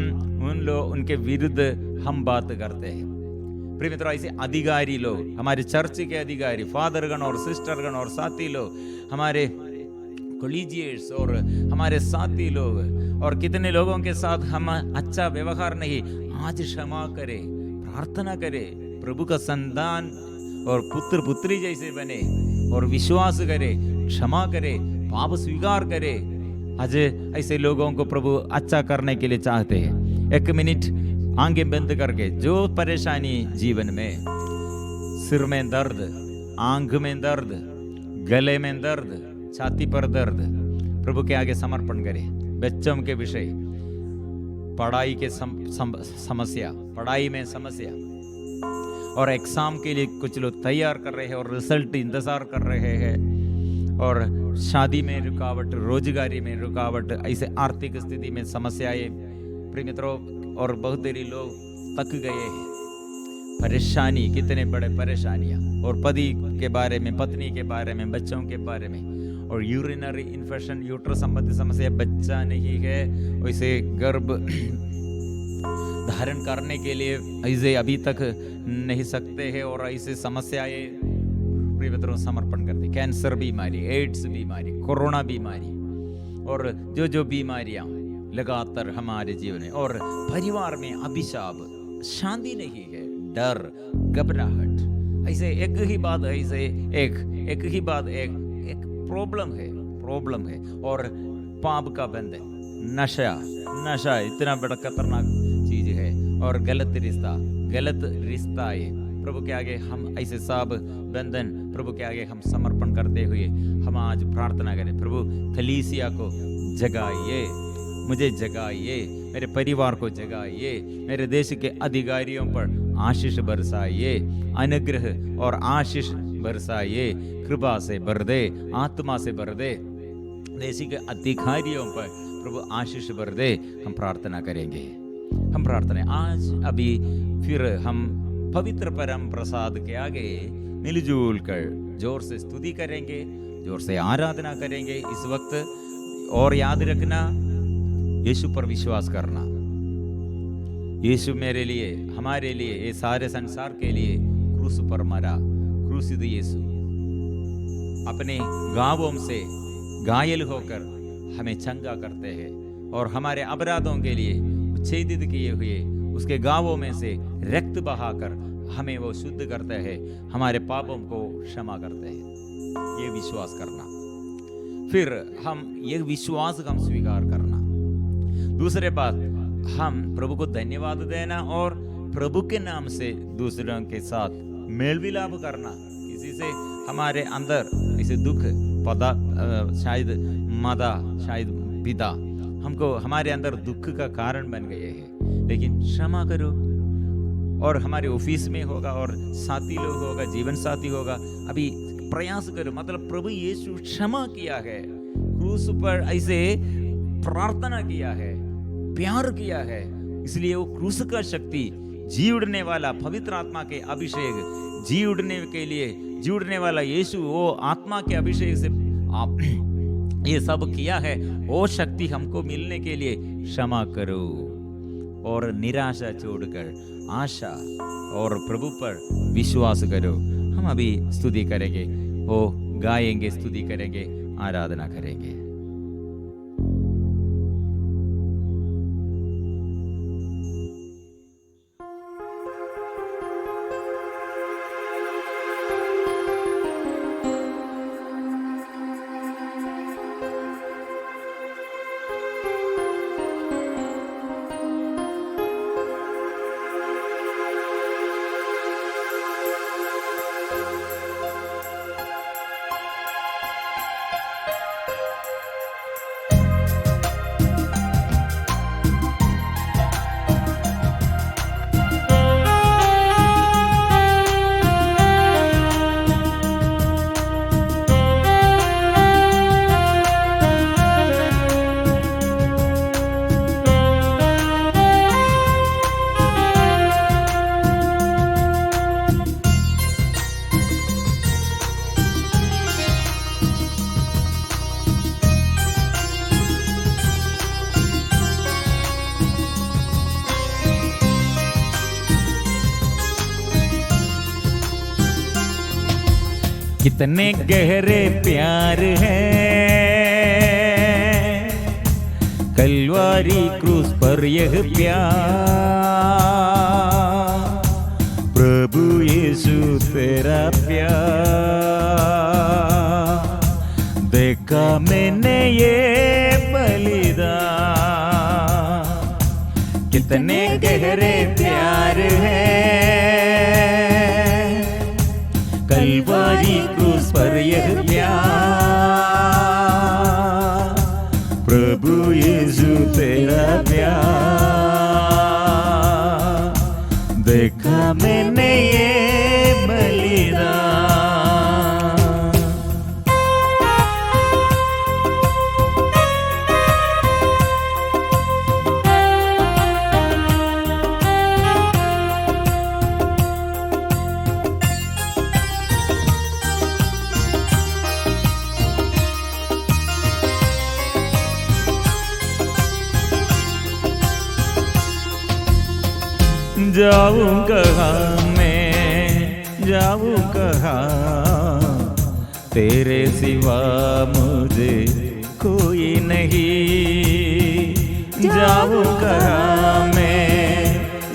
उनके विरुद्ध हम बात करते हैं। प्रिय मित्रों, ऐसे अधिकारी लोग, हमारे चर्च के अधिकारी, फादरगण और सिस्टरगण और साथी लोग, हमारे कोलिजियर्स और हमारे साथी लोग, और कितने लोगों के साथ हम अच्छा व्यवहार नहीं, आज क्षमा करें, प्रार्थना करें, प्रभु का संतान और पुत्र पुत्री जैसे बने और विश्वास करे, क्षमा करे, पाप स्वीकार करे। आज ऐसे लोगों को प्रभु अच्छा करने के लिए चाहते हैं। 1 मिनट आंखें बंद करके, जो परेशानी जीवन में, सिर में दर्द, आंख में दर्द, गले में दर्द, छाती पर दर्द, प्रभु के आगे समर्पण करें। बच्चों के विषय, पढ़ाई के समस्या, पढ़ाई में समस्या, और एग्जाम के लिए कुछ लोग तैयार कर रहे हैं और रिजल्ट इंतजार कर रहे हैं, और शादी में रुकावट, रोजगारी में रुकावट, ऐसे आर्थिक स्थिति में समस्याएं। प्रिय मित्रों, और बहुत देरी लोग थक गए हैं। परेशानी, कितने बड़े परेशानियां, और पति के बारे में, पत्नी के बारे में, बच्चों के बारे में, और यूरिनरी इन्फेक्शन, यूट्रस संबंधी समस्या, बच्चा नहीं है, वैसे गर्भ धारण करने के लिए ऐसे अभी तक नहीं सकते हैं, और ऐसे समस्याएं प्रिय मित्रों समर्पण करते। कैंसर बीमारी, एड्स बीमारी, कोरोना बीमारी, और जो बीमारियां लगातार हमारे जीवन में, और परिवार में अभिशाप, शांति नहीं है, डर, घबराहट, ऐसे एक ही बात, ऐसे एक ही बात, एक प्रॉब्लम है, और पाप का बंधन, नशा इतना बड़ा खतरनाक चीज है, और गलत रिश्ता है। प्रभु के आगे हम ऐसे सब बंधन, प्रभु के आगे हम समर्पण करते हुए हम आज प्रार्थना करें। प्रभु कलीसिया को जगाइए, मुझे जगाइए, मेरे परिवार को जगाइए, मेरे देश के अधिकारियों पर आशीष बरसाइए, अनुग्रह और आशीष बरसाइए, कृपा से भर दे, आत्मा से भर दे, देश के अधिकारियों पर प्रभु आशीष भर दे। हम प्रार्थना करेंगे, हम प्रार्थना आज अभी फिर हम पवित्र परम प्रसाद के आगे मिलजुल कर जोर से स्तुति करेंगे, जोर से आराधना करेंगे इस वक्त। और याद रखना, यीशु पर विश्वास करना। यीशु मेरे लिए, हमारे लिए, ये सारे संसार के लिए क्रूस पर मरा। क्रूसित यीशु अपने घावों से घायल होकर हमें चंगा करते हैं, और हमारे अपराधों के लिए छेदित किए हुए उसके घावों में से रक्त बहाकर हमें वो शुद्ध करते हैं, हमारे पापों को क्षमा करते हैं। ये विश्वास करना, फिर हम ये विश्वास हम स्वीकार करना। दूसरे बात, हम प्रभु को धन्यवाद देना और प्रभु के नाम से दूसरों के साथ मेल विलाप करना। किसी से हमारे अंदर ऐसे दुख, शायद माता, शायद पिता हमको हमारे अंदर दुख का कारण बन गए हैं, लेकिन क्षमा करो। और हमारे ऑफिस में होगा, और साथी लोग होगा, जीवन साथी होगा, अभी प्रयास करो। मतलब प्रभु यीशु क्षमा किया है, क्रूस पर ऐसे प्रार्थना किया है, प्यार किया है, इसलिए वो क्रूस का शक्ति, जी उड़ने वाला पवित्र आत्मा के अभिषेक, जी उड़ने के लिए जी उड़ने वाला यीशु, वो आत्मा के अभिषेक से आप ये सब किया है। वो शक्ति हमको मिलने के लिए क्षमा करो, और निराशा छोड़कर आशा और प्रभु पर विश्वास करो। हम अभी स्तुति करेंगे, वो गाएंगे, स्तुति करेंगे, आराधना करेंगे। कितने गहरे प्यार हैं कलवारी क्रूस पर यह प्यार, प्रभु यीशु तेरा प्यार देखा मैंने ये बलिदान। कितने गहरे प्यार हैं कलवारी क्रूस पर यह प्यार, प्रभु यीशु तेरा प्यार देखा मैंने ये बलिदान। जाऊं कहाँ मैं जाऊं कहाँ, तेरे सिवा मुझे कोई नहीं। जाऊं कहाँ मैं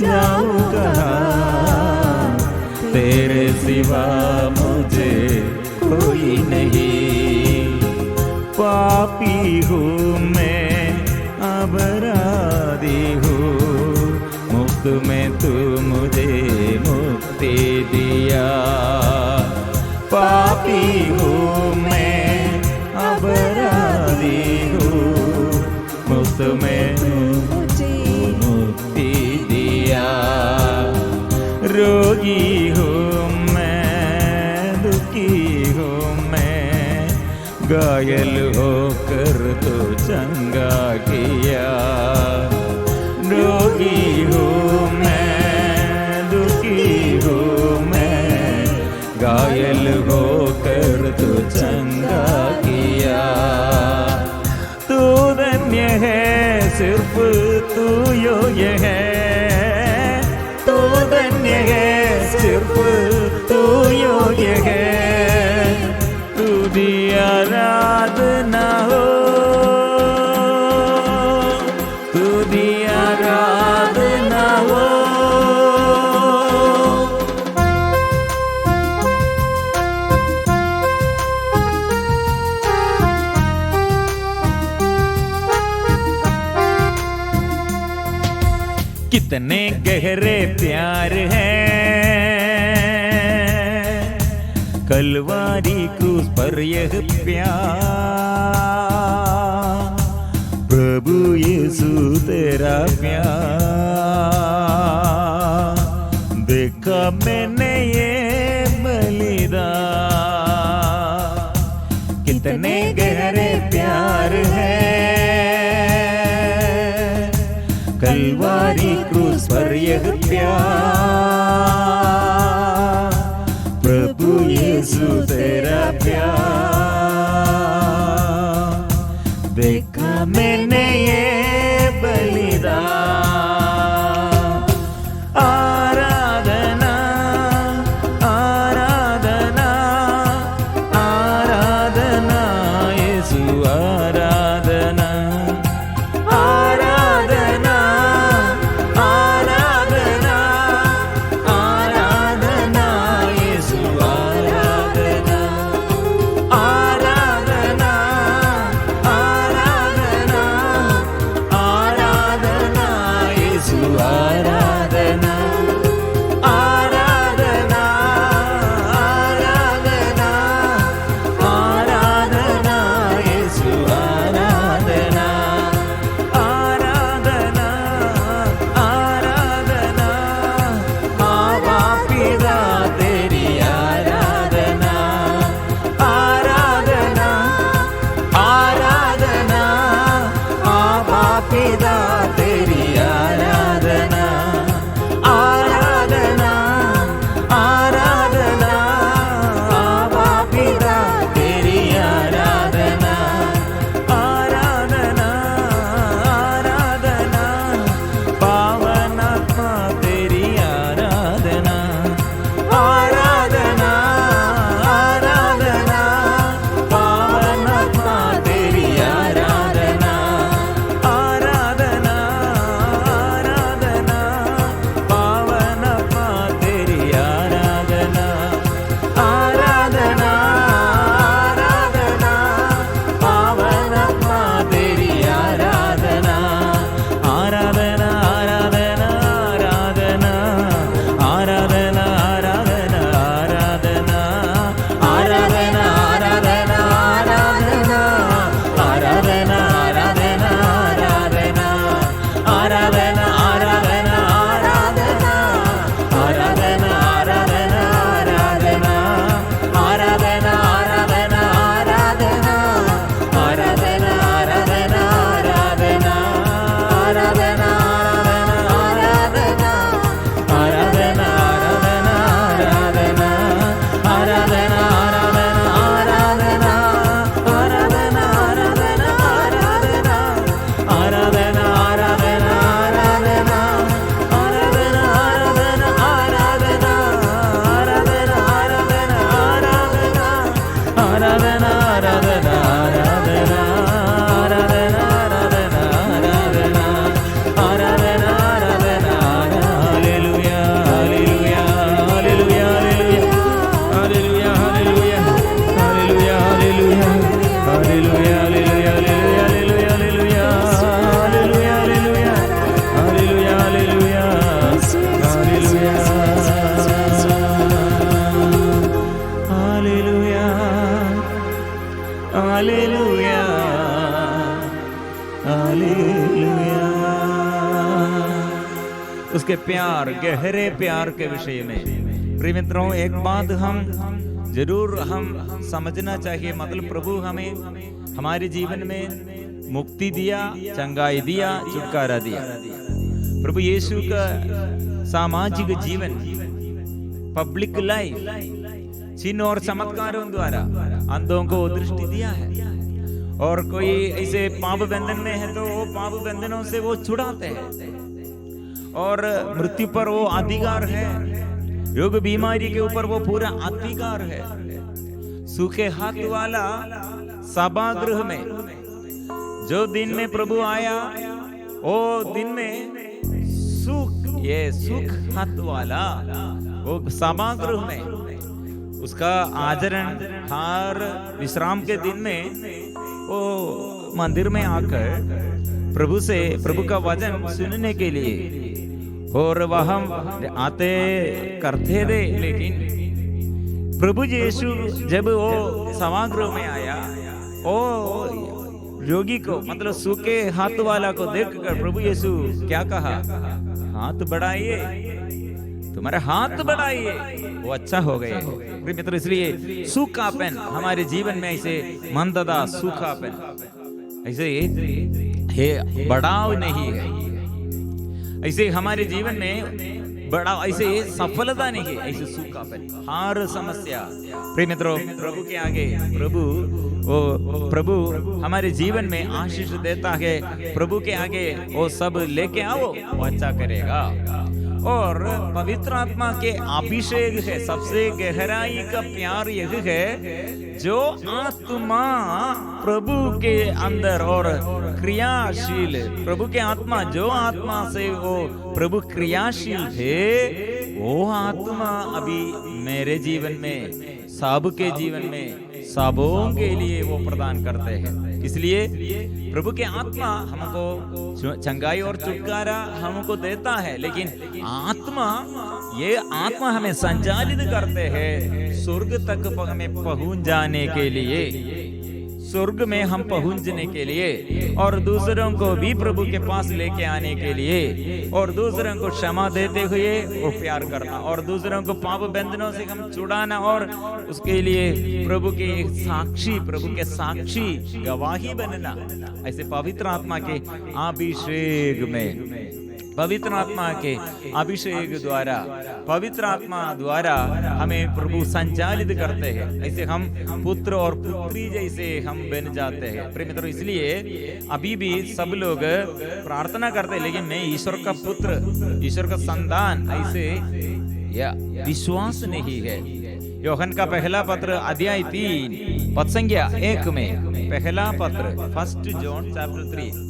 जाऊं कहाँ, तेरे सिवा मुझे कोई नहीं। पापी हूँ मैं अपराधी हूँ, मुफ्त में तू मुझे मुक्ति दिया। पापी हूँ मैं अपराधी हूँ, मुफ्त में मुझे मुक्ति दिया। रोगी हूँ मैं दुखी हूँ मैं, घायल होकर तो चंगा किया। रोगी हूँ मैं दुखी हूँ मैं, घायल होकर तो चंगा किया। तू धन्य है सिर्फ तू योग्य है, तू धन्य है सिर्फ तू योग्य है। तू दी आराधना हो, तू दी आराधना हो। कितने गहरे प्यार हैं कलवारी क्रूस पर यह प्यार, प्रभु यीशु तेरा प्यार देखा मैंने ये बलिदान। कितने गहरे प्यार हैं कलवारी क्रूस पर यह प्यार, प्रभु यीशु तेरा प्यार देखा मैंने ये बलिदान। आराधना आराधना आराधना आराधना आराधना आराधना आराधना आराधना आराधना आराधना आराधना आराधना आराधना आराधना आराधना आराधना आराधना आराधना आराधना उसके प्यार, गहरे प्यार के विषय में प्रिय मित्रों एक बात हम जरूर हम समझना चाहिए, मतलब प्रभु हमें हमारे जीवन में मुक्ति दिया, चंगाई दिया, छुटकारा दिया। प्रभु यीशु का सामाजिक जीवन, पब्लिक लाइफ चिन्ह और चमत्कारों द्वारा अंधों को दृष्टि दिया है, और कोई ऐसे पाप बंधन में है तो वो पाप बंधनों से वो छुड़ाते हैं, और मृत्यु पर वो अधिकार है, रोग बीमारी के ऊपर वो पूरा अधिकार है। सूखे हाथ वाला सभागृह में जो दिन में प्रभु आया, वो दिन में सुख हाथ वाला वो सभागृह में उसका आचरण हर विश्राम के दिन में वो मंदिर में आकर प्रभु का वचन सुनने के लिए, और वह आते करते थे। लेकिन प्रभु यीशु जब वो सभागृह में आया, ओ रोगी को, मतलब सूखे हाथ वाला को देखकर प्रभु यीशु क्या कहा? हाथ बढ़ाइए, तुम्हारे हाथ बढ़ाइए, वो अच्छा हो गए। मित्र, इसलिए सूखापन हमारे जीवन में ऐसे मंदता, सूखापन ऐसे है, बढ़ाव नहीं है। ऐसे हमारे जीवन में बड़ा ऐसे सफलता नहीं है, ऐसे सूखापन, हर समस्या। प्रिय मित्रों, प्रभु के आगे प्रभु हमारे जीवन में आशीष देता है। प्रभु के आगे वो सब लेके आओ, वो अच्छा करेगा। और पवित्र आत्मा के अभिषेक है, सबसे गहराई का प्यार यह है, जो आत्मा प्रभु के अंदर और क्रियाशील, प्रभु के आत्मा, जो आत्मा से वो प्रभु क्रियाशील थे, वो आत्मा अभी मेरे जीवन में, सबके जीवन में, सबों के लिए वो प्रदान करते हैं। इसलिए प्रभु के आत्मा हमको चंगाई और छुटकारा हमको देता है, लेकिन ये आत्मा हमें संचालित करते हैं स्वर्ग तक हमें पहुंच जाने के लिए, स्वर्ग में हम पहुंचने के लिए, और दूसरों को भी प्रभु के पास लेके आने के लिए, और दूसरों को क्षमा देते हुए वो प्यार करना, और दूसरों को पाप बंधनों से हम छुड़ाना, और उसके लिए प्रभु के साक्षी, प्रभु के साक्षी गवाही बनना। ऐसे पवित्र आत्मा के अभिषेक में, पवित्र आत्मा के अभिषेक द्वारा, पवित्र आत्मा द्वारा हमें प्रभु संचालित करते हैं। ऐसे हम पुत्र और पुत्री जैसे हम बन जाते हैं। प्रिय मित्रों, इसलिए अभी भी सब लोग प्रार्थना करते हैं, लेकिन मैं ईश्वर का पुत्र, ईश्वर का संतान, ऐसे या विश्वास नहीं है। यूहन्ना का पहला पत्र अध्याय 3 पद संख्या 1 में, पहला पत्र 1 जॉन चैप्टर 3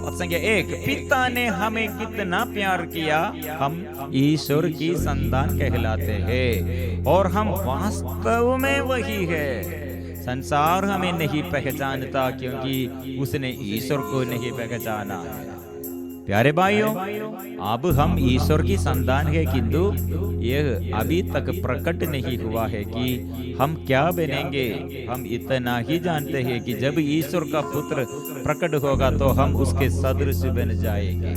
पद संख्या 1, पिता ने हमें कितना प्यार किया, हम ईश्वर की संतान कहलाते हैं, और हम वास्तव में वही है। संसार हमें नहीं पहचानता, क्योंकि उसने ईश्वर को नहीं पहचाना। प्यारे भाइयों, अब हम ईश्वर की संतान है, किंतु यह अभी तक प्रकट नहीं हुआ है कि हम क्या बनेंगे। हम इतना ही जानते हैं कि जब ईश्वर का पुत्र प्रकट होगा तो हम उसके सदृश बन जाएंगे।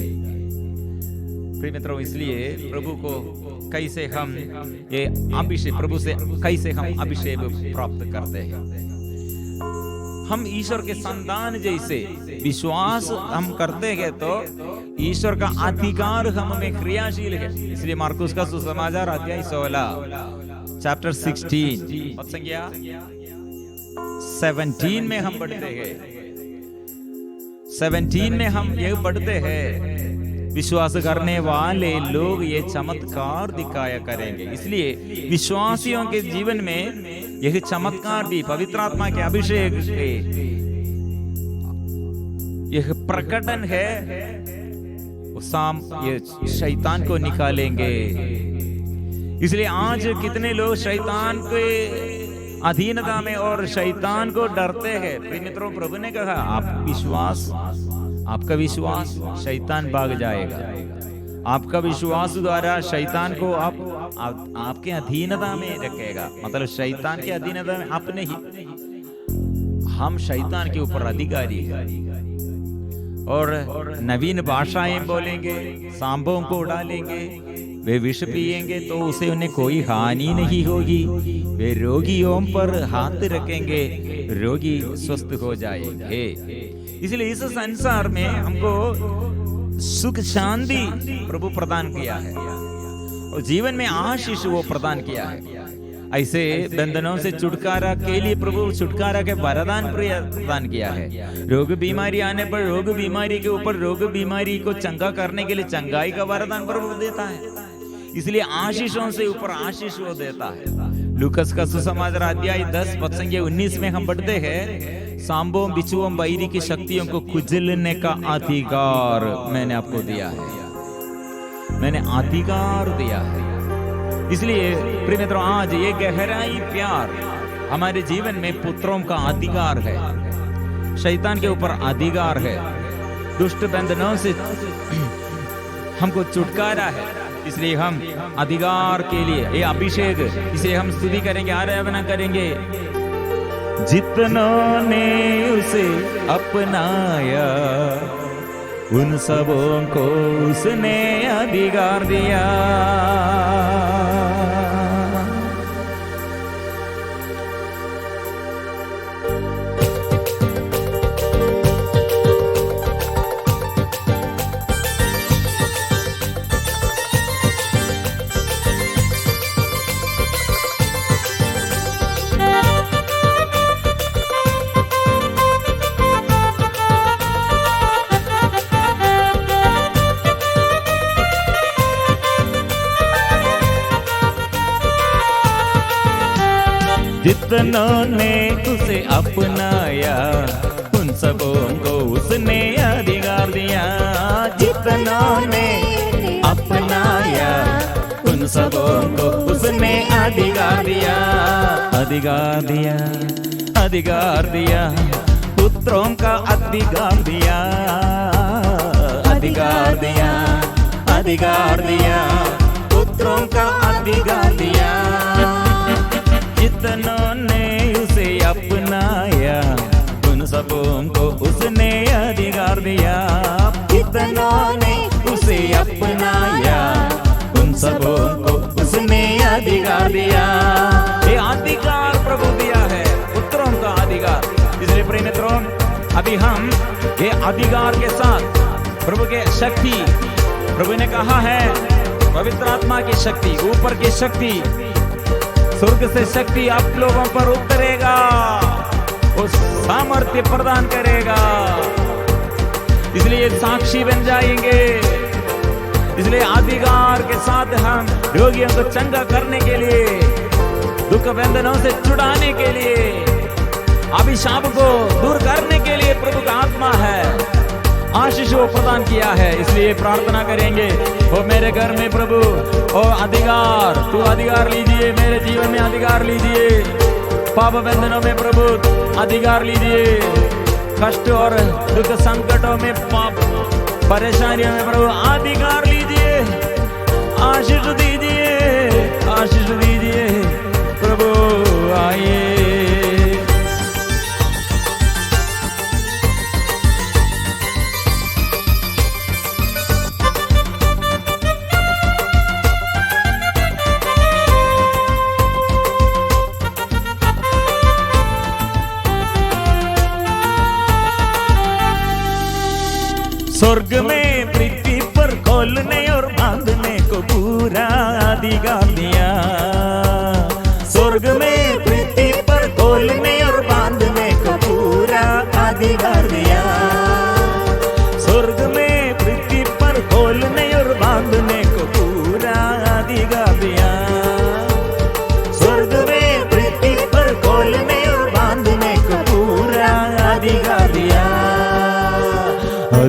प्रिय मित्रों, इसलिए प्रभु को कैसे हम ये अभिषेक, प्रभु से कैसे हम अभिषेक प्राप्त करते हैं। हम ईश्वर के संतान जैसे विश्वास हम करते हैं तो ईश्वर का अधिकार हम में क्रियाशील है। इसलिए मार्कुस का सुसमाचार अध्याय 16 चैप्टर 16 पद संख्या 17 में हम पढ़ते हैं। 17 में हम ये पढ़ते हैं, विश्वास करने वाले लोग ये चमत्कार दिखाया करेंगे। इसलिए विश्वासियों के जीवन में यह चमत्कार भी पवित्र आत्मा के अभिषेक के यह प्रकटन है, ये शैतान को निकालेंगे। इसलिए आज कितने लोग शैतान के अधीनता में और शैतान को डरते हैं। प्रिय मित्रों, प्रभु ने कहा आपका विश्वास शैतान भाग जाएगा। आपका विश्वास द्वारा शैतान को आपके अधीनता में रखेगा। मतलब शैतान के अधीनता में अपने ही, हम शैतान के ऊपर अधिकारी हैं और नवीन भाषाएं बोलेंगे, सांपों को उड़ालेंगे, वे विष पिएंगे तो उसे उन्हें कोई हानि नहीं होगी। वे रोगियों पर हाथ रखेंगे, रोगी स्वस्थ हो जाएंगे। इसलिए इस संसार में हमको सुख शांति प्रभु प्रदान किया है और जीवन में आशीष वो प्रदान किया है। ऐसे बंधनों से छुटकारा के लिए प्रभु छुटकारा के वरदान प्रदान किया है। रोग बीमारी आने पर रोग बीमारी के ऊपर रोग बीमारी को चंगा करने के लिए चंगाई का वरदान प्रभु देता है। इसलिए आशीषों से ऊपर आशीष वो देता है। लूकस का सुसमाचार अध्याय 10 पद संख्या 19 में हम पढ़ते हैं, सांपों बिच्छुओं बैरी की शक्तियों को कुचलने का अधिकार मैंने आपको दिया है। मैंने अधिकार दिया है। इसलिए प्रिय मित्रों, आज ये गहराई प्यार हमारे जीवन में पुत्रों का अधिकार है, शैतान के ऊपर अधिकार है, दुष्ट बंधनों से हमको छुटकारा है। इसलिए हम अधिकार के लिए ये अभिषेक, इसे हम स्तुति करेंगे, आराधना करेंगे। जितनों ने उसे अपनाया उन सबों को उसने अधिकार दिया। जितनों ने उसे अपनाया उन सबों को उसने अधिकार दिया। जितनों ने अपनाया उन सबों को उसने अधिकार दिया। अधिकार दिया, अधिकार दिया, पुत्रों का अधिकार दिया। अधिकार दिया, अधिकार दिया, पुत्रों का अधिकार दिया। जितनों ने उसे अपनाया उन सबों को उसने अधिकार दिया। जितनों ने उसे अपनाया उन सबों को उसने अधिकार दिया। ये अधिकार प्रभु दिया है, पुत्रों का अधिकार। इसलिए प्रिय मित्रों, अभी हम ये अधिकार के साथ प्रभु के शक्ति, प्रभु ने कहा है पवित्र आत्मा की शक्ति, ऊपर की शक्ति, स्वर्ग से शक्ति आप लोगों पर उतरेगा, वो सामर्थ्य प्रदान करेगा। इसलिए साक्षी बन जाएंगे। इसलिए अधिकार के साथ हम रोगियों को चंगा करने के लिए, दुख बंधनों से छुड़ाने के लिए, अभिशाप को दूर करने के लिए प्रभु का आत्मा है, आशीष को प्रदान किया है। इसलिए प्रार्थना करेंगे, ओ मेरे घर में प्रभु ओ अधिकार, तू अधिकार लीजिए, मेरे जीवन में अधिकार लीजिए, पाप बंधनों में प्रभु अधिकार लीजिए, कष्ट और दुख संकटों में, पाप परेशानियों में प्रभु अधिकार लीजिए, आशीष दीजिए, आशीष दीजिए प्रभु। आइए स्वर्ग में पृथ्वी पर खोलने और बांधने को पूरा अधिकार दिया।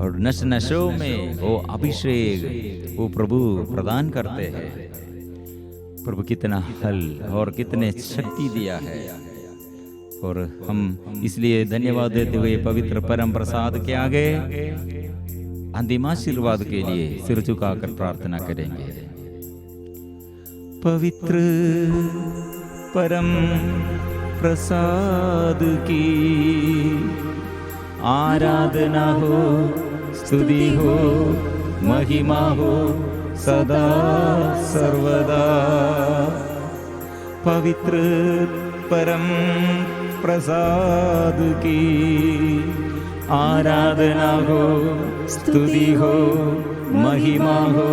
और नश नशों में वो अभिषेक वो प्रभु प्रदान करते हैं। प्रभु कितना हल और कितने शक्ति दिया है, और हम इसलिए धन्यवाद देते हुए पवित्र परम प्रसाद के आगे अंतिम आशीर्वाद के लिए सिर झुकाकर प्रार्थना करेंगे। पवित्र परम प्रसाद की आराधना हो, स्तुति हो, महिमा हो सदा सर्वदा। पवित्र परम प्रसाद की आराधना हो, स्तुति हो, महिमा हो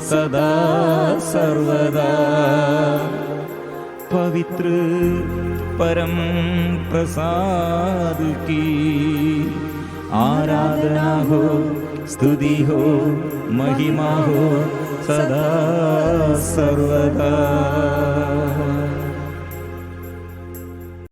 सदा सर्वदा। पवित्र परम प्रसाद की आराधना हो, स्तुति हो, महिमा हो सदा सर्वदा।